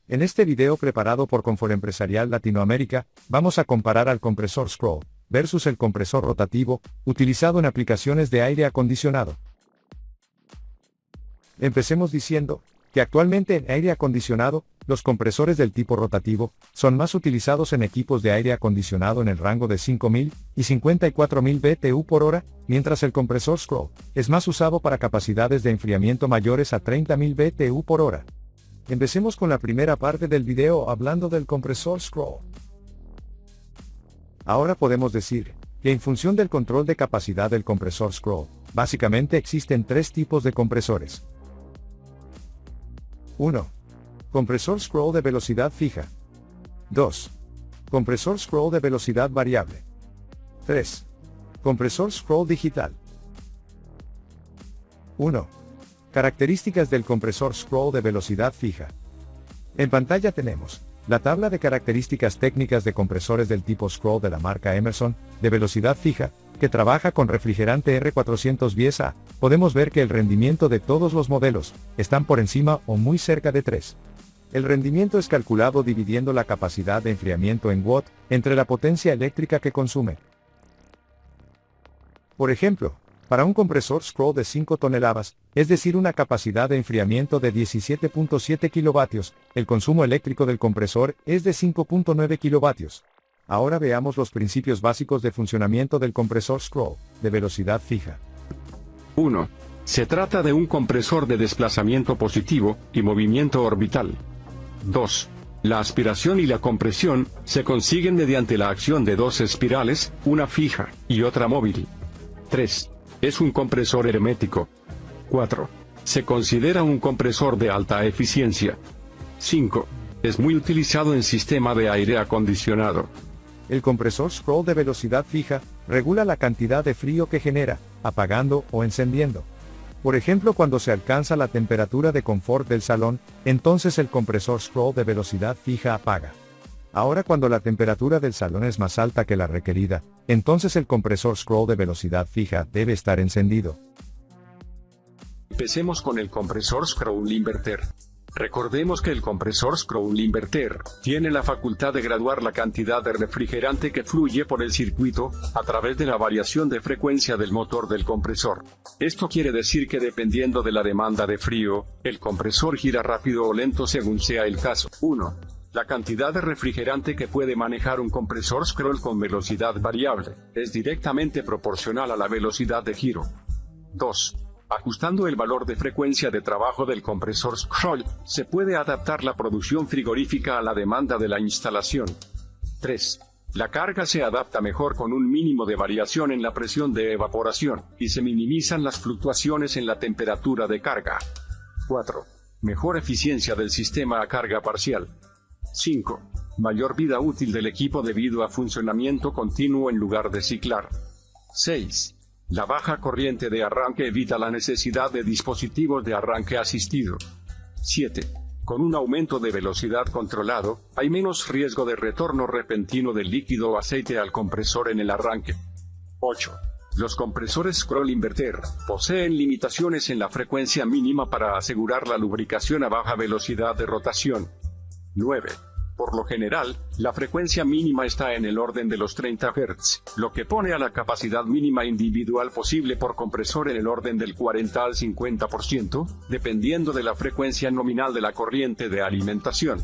En este video preparado por Confort Empresarial Latinoamérica, vamos a comparar al compresor scroll versus el compresor rotativo, utilizado en aplicaciones de aire acondicionado. Empecemos diciendo que actualmente en aire acondicionado, los compresores del tipo rotativo son más utilizados en equipos de aire acondicionado en el rango de 5.000 y 54.000 BTU por hora, mientras el compresor scroll es más usado para capacidades de enfriamiento mayores a 30.000 BTU por hora. Empecemos con la primera parte del video hablando del compresor scroll. Ahora podemos decir que en función del control de capacidad del compresor scroll, básicamente existen tres tipos de compresores. 1. Compresor scroll de velocidad fija. 2. Compresor scroll de velocidad variable. 3. Compresor scroll digital. 1. Características del compresor scroll de velocidad fija. En pantalla tenemos la tabla de características técnicas de compresores del tipo scroll de la marca Emerson, de velocidad fija, que trabaja con refrigerante R410A. Podemos ver que el rendimiento de todos los modelos están por encima o muy cerca de 3. El rendimiento es calculado dividiendo la capacidad de enfriamiento en watt entre la potencia eléctrica que consume. Por ejemplo, para un compresor scroll de 5 toneladas, es decir una capacidad de enfriamiento de 17.7 kilovatios, el consumo eléctrico del compresor es de 5.9 kilovatios. Ahora veamos los principios básicos de funcionamiento del compresor scroll, de velocidad fija. 1. Se trata de un compresor de desplazamiento positivo y movimiento orbital. 2. La aspiración y la compresión se consiguen mediante la acción de dos espirales, una fija y otra móvil. 3. Es un compresor hermético. 4. Se considera un compresor de alta eficiencia. 5. Es muy utilizado en sistema de aire acondicionado. El compresor scroll de velocidad fija regula la cantidad de frío que genera, apagando o encendiendo. Por ejemplo, cuando se alcanza la temperatura de confort del salón, entonces el compresor scroll de velocidad fija apaga. Ahora cuando la temperatura del salón es más alta que la requerida, entonces el compresor scroll de velocidad fija debe estar encendido. Empecemos con el compresor scroll inverter. Recordemos que el compresor scroll inverter tiene la facultad de graduar la cantidad de refrigerante que fluye por el circuito, a través de la variación de frecuencia del motor del compresor. Esto quiere decir que dependiendo de la demanda de frío, el compresor gira rápido o lento según sea el caso. 1. La cantidad de refrigerante que puede manejar un compresor scroll con velocidad variable es directamente proporcional a la velocidad de giro. 2. Ajustando el valor de frecuencia de trabajo del compresor scroll, se puede adaptar la producción frigorífica a la demanda de la instalación. 3. La carga se adapta mejor con un mínimo de variación en la presión de evaporación, y se minimizan las fluctuaciones en la temperatura de carga. 4. Mejor eficiencia del sistema a carga parcial. 5. Mayor vida útil del equipo debido a funcionamiento continuo en lugar de ciclar. 6. La baja corriente de arranque evita la necesidad de dispositivos de arranque asistido. 7. Con un aumento de velocidad controlado, hay menos riesgo de retorno repentino del líquido o aceite al compresor en el arranque. 8. Los compresores scroll inverter poseen limitaciones en la frecuencia mínima para asegurar la lubricación a baja velocidad de rotación. 9. Por lo general, la frecuencia mínima está en el orden de los 30 Hz, lo que pone a la capacidad mínima individual posible por compresor en el orden del 40 al 50%, dependiendo de la frecuencia nominal de la corriente de alimentación.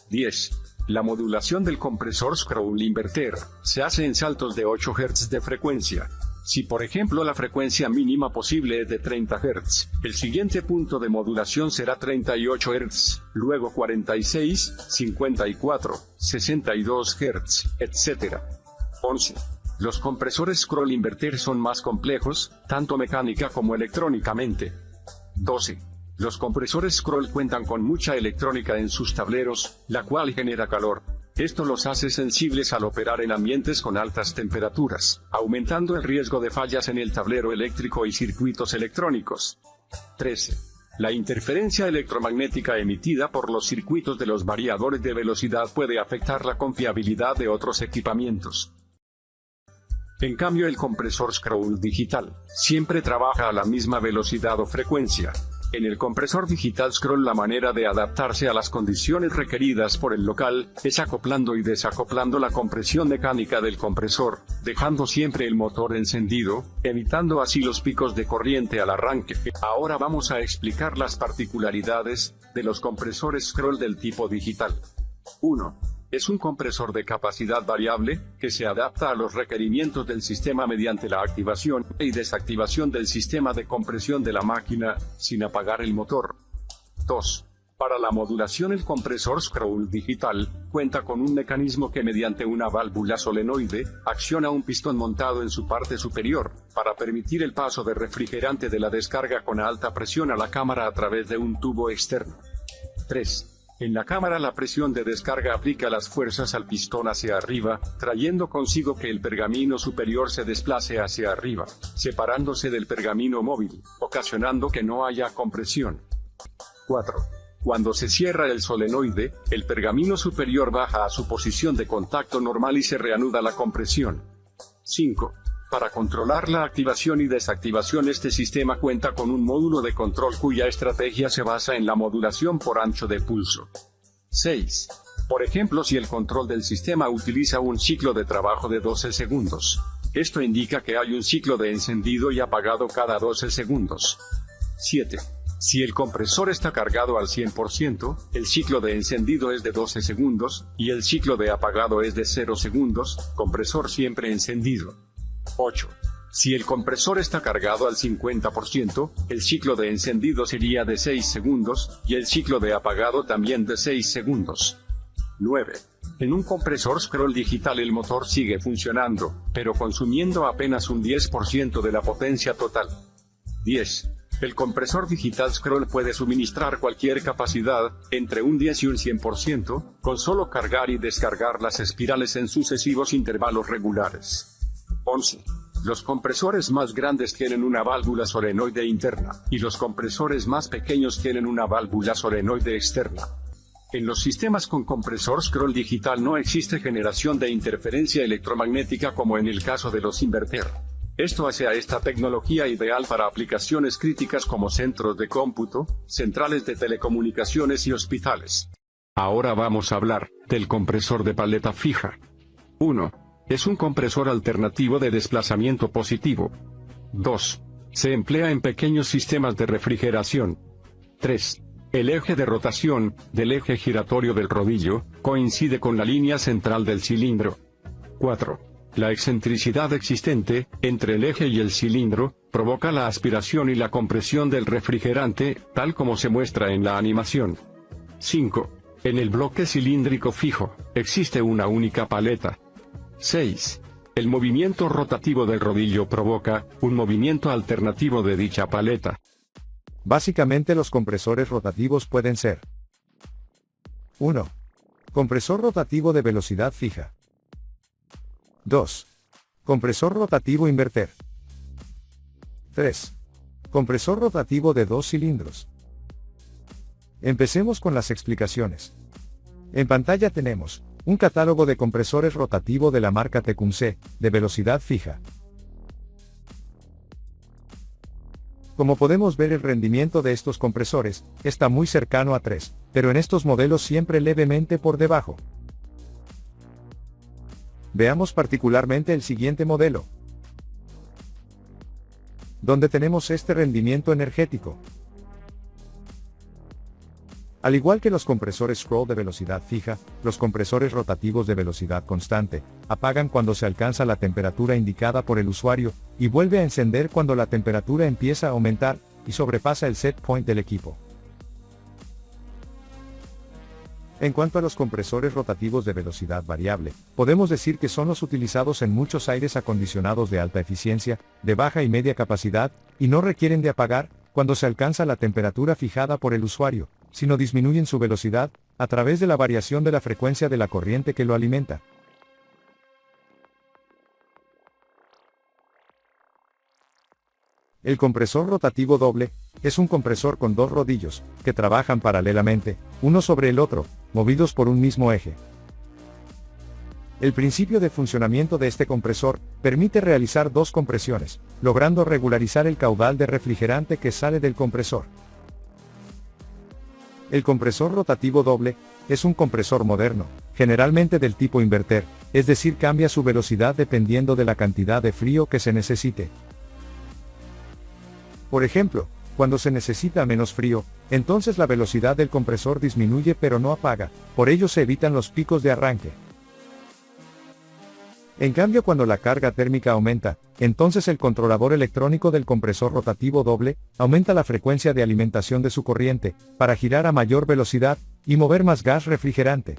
10. La modulación del compresor scroll inverter se hace en saltos de 8 Hz de frecuencia. Si por ejemplo la frecuencia mínima posible es de 30 Hz, el siguiente punto de modulación será 38 Hz, luego 46, 54, 62 Hz, etc. 11. Los compresores scroll inverter son más complejos, tanto mecánica como electrónicamente. 12. Los compresores scroll cuentan con mucha electrónica en sus tableros, la cual genera calor. Esto los hace sensibles al operar en ambientes con altas temperaturas, aumentando el riesgo de fallas en el tablero eléctrico y circuitos electrónicos. 13. La interferencia electromagnética emitida por los circuitos de los variadores de velocidad puede afectar la confiabilidad de otros equipamientos. En cambio, el compresor scroll digital siempre trabaja a la misma velocidad o frecuencia. En el compresor digital scroll la manera de adaptarse a las condiciones requeridas por el local, es acoplando y desacoplando la compresión mecánica del compresor, dejando siempre el motor encendido, evitando así los picos de corriente al arranque. Ahora vamos a explicar las particularidades de los compresores scroll del tipo digital. 1. Es un compresor de capacidad variable, que se adapta a los requerimientos del sistema mediante la activación y desactivación del sistema de compresión de la máquina, sin apagar el motor. 2. Para la modulación el compresor scroll digital, cuenta con un mecanismo que mediante una válvula solenoide, acciona un pistón montado en su parte superior, para permitir el paso de refrigerante de la descarga con alta presión a la cámara a través de un tubo externo. 3. En la cámara la presión de descarga aplica las fuerzas al pistón hacia arriba, trayendo consigo que el pergamino superior se desplace hacia arriba, separándose del pergamino móvil, ocasionando que no haya compresión. 4. Cuando se cierra el solenoide, el pergamino superior baja a su posición de contacto normal y se reanuda la compresión. 5. Para controlar la activación y desactivación este sistema cuenta con un módulo de control cuya estrategia se basa en la modulación por ancho de pulso. 6. Por ejemplo, si el control del sistema utiliza un ciclo de trabajo de 12 segundos. Esto indica que hay un ciclo de encendido y apagado cada 12 segundos. 7. Si el compresor está cargado al 100%, el ciclo de encendido es de 12 segundos, y el ciclo de apagado es de 0 segundos, compresor siempre encendido. 8. Si el compresor está cargado al 50%, el ciclo de encendido sería de 6 segundos, y el ciclo de apagado también de 6 segundos. 9. En un compresor scroll digital el motor sigue funcionando, pero consumiendo apenas un 10% de la potencia total. 10. El compresor digital scroll puede suministrar cualquier capacidad, entre un 10 y un 100%, con solo cargar y descargar las espirales en sucesivos intervalos regulares. 11. Los compresores más grandes tienen una válvula solenoide interna, y los compresores más pequeños tienen una válvula solenoide externa. En los sistemas con compresor scroll digital no existe generación de interferencia electromagnética como en el caso de los inverter. Esto hace a esta tecnología ideal para aplicaciones críticas como centros de cómputo, centrales de telecomunicaciones y hospitales. Ahora vamos a hablar del compresor de paleta fija. 1. Es un compresor alternativo de desplazamiento positivo. 2. Se emplea en pequeños sistemas de refrigeración. 3. El eje de rotación, del eje giratorio del rodillo, coincide con la línea central del cilindro. 4. La excentricidad existente, entre el eje y el cilindro, provoca la aspiración y la compresión del refrigerante, tal como se muestra en la animación. 5. En el bloque cilíndrico fijo, existe una única paleta. 6. El movimiento rotativo del rodillo provoca un movimiento alternativo de dicha paleta. Básicamente los compresores rotativos pueden ser: 1. Compresor rotativo de velocidad fija. 2. Compresor rotativo inverter. 3. Compresor rotativo de 2 cilindros. Empecemos con las explicaciones. En pantalla tenemos un catálogo de compresores rotativo de la marca Tecumseh, de velocidad fija. Como podemos ver, el rendimiento de estos compresores está muy cercano a 3, pero en estos modelos siempre levemente por debajo. Veamos particularmente el siguiente modelo, donde tenemos este rendimiento energético. Al igual que los compresores scroll de velocidad fija, los compresores rotativos de velocidad constante apagan cuando se alcanza la temperatura indicada por el usuario, y vuelve a encender cuando la temperatura empieza a aumentar y sobrepasa el set point del equipo. En cuanto a los compresores rotativos de velocidad variable, podemos decir que son los utilizados en muchos aires acondicionados de alta eficiencia, de baja y media capacidad, y no requieren de apagar cuando se alcanza la temperatura fijada por el usuario, sino disminuyen su velocidad a través de la variación de la frecuencia de la corriente que lo alimenta. El compresor rotativo doble es un compresor con dos rodillos que trabajan paralelamente, uno sobre el otro, movidos por un mismo eje. El principio de funcionamiento de este compresor permite realizar dos compresiones, logrando regularizar el caudal de refrigerante que sale del compresor. El compresor rotativo doble es un compresor moderno, generalmente del tipo inverter, es decir, cambia su velocidad dependiendo de la cantidad de frío que se necesite. Por ejemplo, cuando se necesita menos frío, entonces la velocidad del compresor disminuye pero no apaga, por ello se evitan los picos de arranque. En cambio, cuando la carga térmica aumenta, entonces el controlador electrónico del compresor rotativo doble aumenta la frecuencia de alimentación de su corriente, para girar a mayor velocidad y mover más gas refrigerante.